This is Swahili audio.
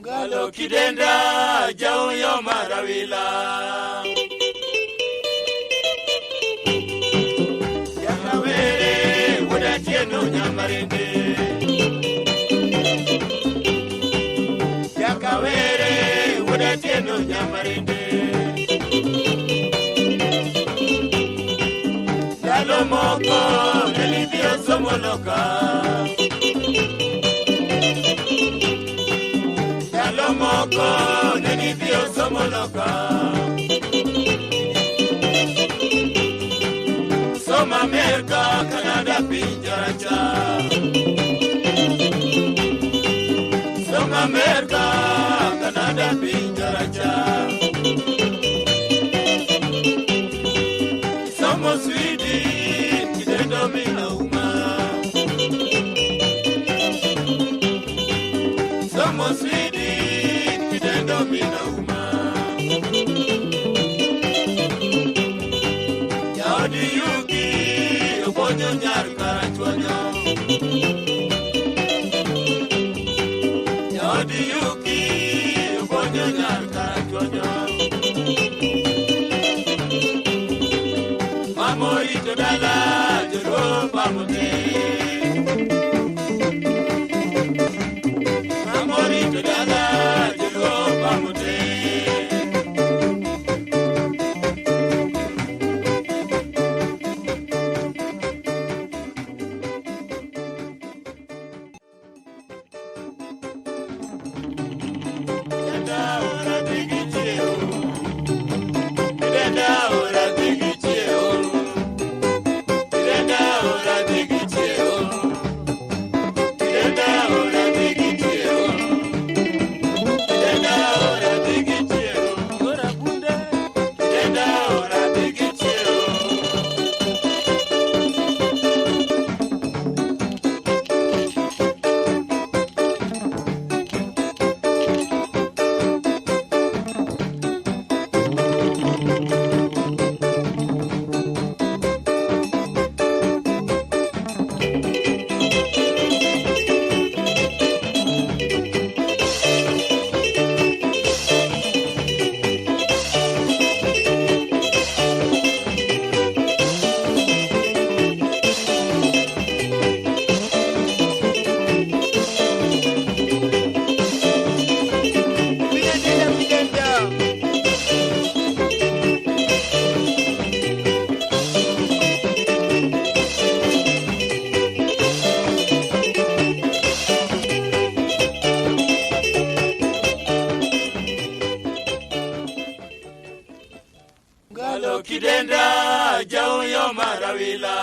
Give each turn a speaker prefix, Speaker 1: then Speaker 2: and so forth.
Speaker 1: Ngalo kidenda jau yo marawila Yakawere wada tieno nyamarende Yakawere wada tieno nyamarende Lalo moko nelivyo somoloka Moko neni vio somoloka Soma America, Canada, Pinjaracha Soma America, Canada, Pinjaracha Somo Sweden, Kidendo Minauma Somo Sweden Minauma Yaudi yuki Ubonyo nyar karachwanyo Yaudi yuki Ubonyo nyar karachwanyo Mamori todala Joro pamote Mamori todala Ngalo kidenda jau yo marawila